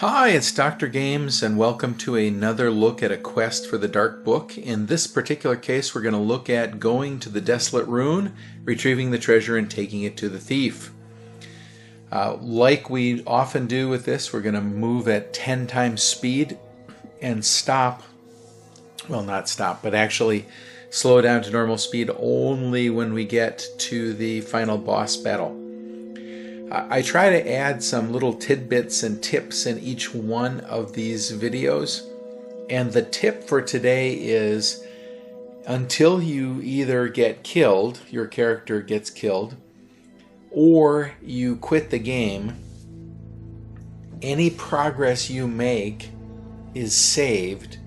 Hi, it's Dr. Games, and welcome to another look at a quest for the Dark Book. In this particular case, we're going to look at going to the Desolate Rune, retrieving the treasure, and taking it to the thief. Like we often do with this, we're going to move at 10 times speed and stop. Well, not stop, but actually slow down to normal speed only when we get to the final boss battle. I try to add some little tidbits and tips in each one of these videos, and the tip for today is until you either get killed, your character gets killed, or you quit the game, any progress you make is saved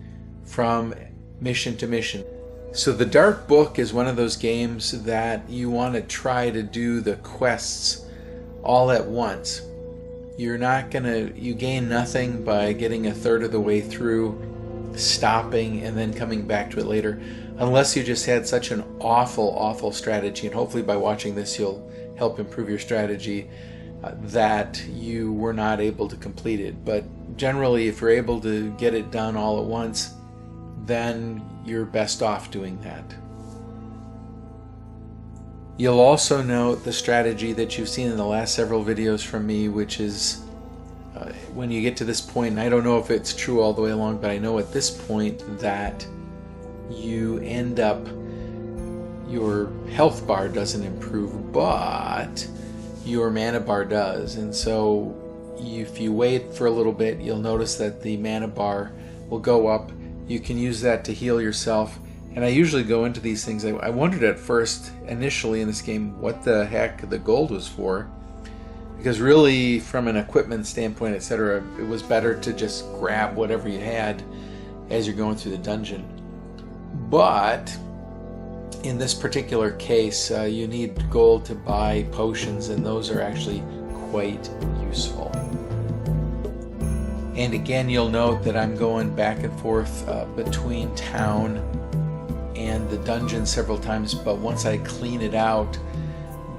from mission to mission. So the Dark Book is one of those games that you want to try to do the quests all at once. You gain nothing by getting a third of the way through, stopping, and then coming back to it later, unless you just had such an awful strategy, and hopefully by watching this you'll help improve your strategy, that you were not able to complete it. But generally, if you're able to get it done all at once, then you're best off doing that. You'll also note the strategy that you've seen in the last several videos from me, which is when you get to this point, and I don't know if it's true all the way along, but I know at this point that you end up, your health bar doesn't improve, but your mana bar does. And so if you wait for a little bit, you'll notice that the mana bar will go up. You can use that to heal yourself. And I usually go into these things. I wondered at first, initially in this game, what the heck the gold was for. Because really, from an equipment standpoint, etc., it was better to just grab whatever you had as you're going through the dungeon. But in this particular case, you need gold to buy potions, and those are actually quite useful. And again, you'll note that I'm going back and forth between town and the dungeon several times, but once I clean it out,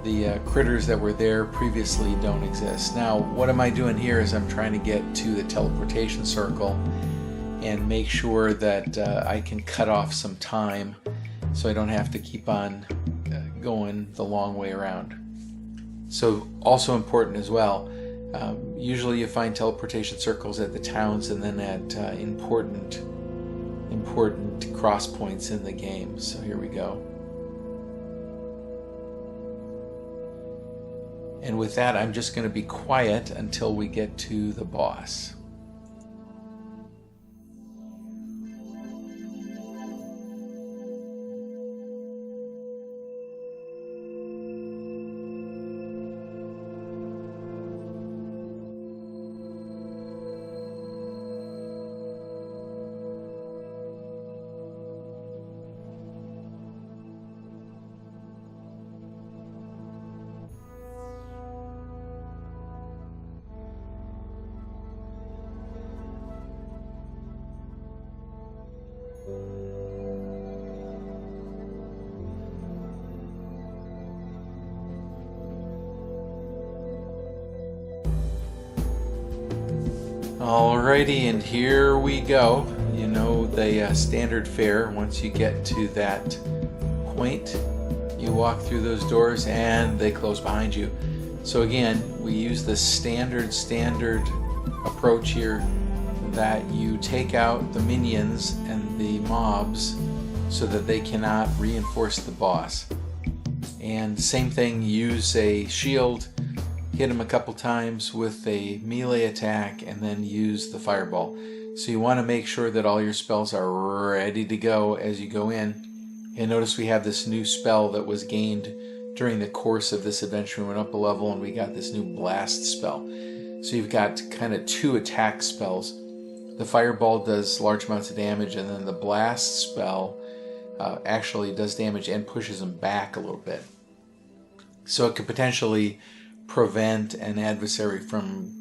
the critters that were there previously don't exist. Now, what am I doing here is I'm trying to get to the Teleportation Circle and make sure that I can cut off some time so I don't have to keep on going the long way around. So, also important as well, usually you find teleportation circles at the towns and then at important cross points in the game. So here we go. And with that, I'm just going to be quiet until we get to the boss. Alrighty, and here we go. You know the standard fare. Once you get to that point, you walk through those doors and they close behind you. So again, we use the standard approach here, that you take out the minions and the mobs so that they cannot reinforce the boss. And same thing, use a shield, hit him a couple times with a melee attack, and then use the fireball. So you want to make sure that all your spells are ready to go as you go in. And notice we have this new spell that was gained during the course of this adventure. We went up a level and we got this new blast spell. So you've got kind of two attack spells. The fireball does large amounts of damage, and then the blast spell actually does damage and pushes them back a little bit. So it could potentially prevent an adversary from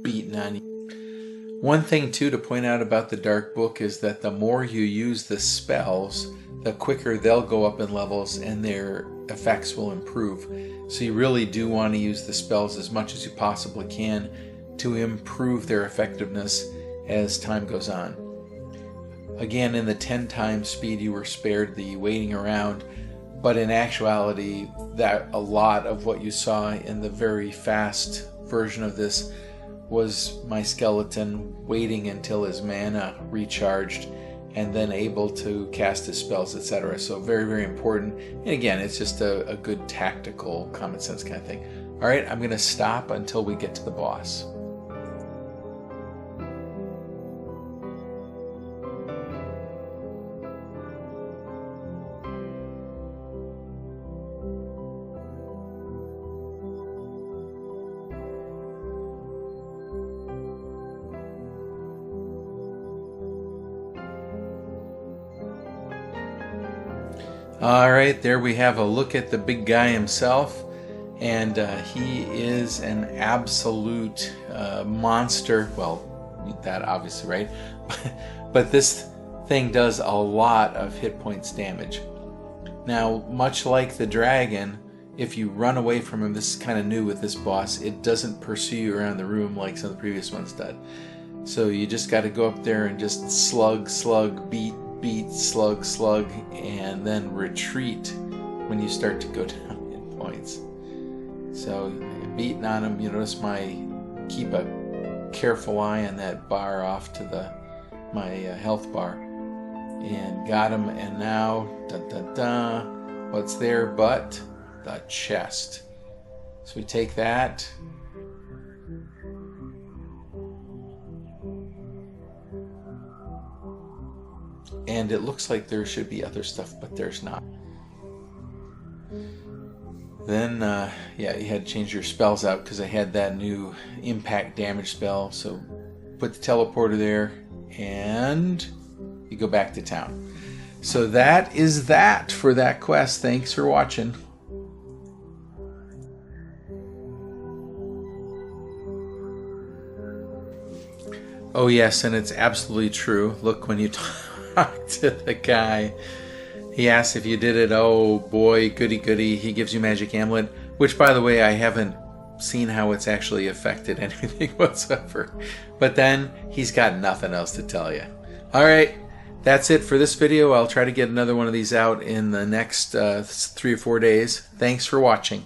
beating on you. One thing too to point out about the Dark Book is that the more you use the spells, the quicker they'll go up in levels and their effects will improve. So you really do want to use the spells as much as you possibly can to improve their effectiveness as time goes on. Again, in the 10 times speed you were spared the waiting around, but in actuality that a lot of what you saw in the very fast version of this was my skeleton waiting until his mana recharged and then able to cast his spells, etc. So very, very important. And again, it's just a good tactical common sense kind of thing. Alright, I'm going to stop until we get to the boss. Alright, there we have a look at the big guy himself, and he is an absolute monster. Well, that obviously, right? But this thing does a lot of hit points damage. Now, much like the dragon, if you run away from him, this is kind of new with this boss, it doesn't pursue you around the room like some of the previous ones did. So you just got to go up there and just slug, slug, beat, slug, slug, and then retreat when you start to go down in points. So beating on him, you notice keep a careful eye on that bar off to my health bar, and got him. And now what's there but the chest? So we take that. And it looks like there should be other stuff, but there's not. Then, yeah, you had to change your spells out because I had that new impact damage spell. So put the teleporter there, and you go back to town. So that is that for that quest. Thanks for watching. Oh yes, and it's absolutely true. Look, when you talk to the guy, he asks if you did it. Oh boy, goody goody. He gives you magic amulet, which by the way, I haven't seen how it's actually affected anything whatsoever. But then he's got nothing else to tell you. Alright, that's it for this video. I'll try to get another one of these out in the next 3 or 4 days. Thanks for watching.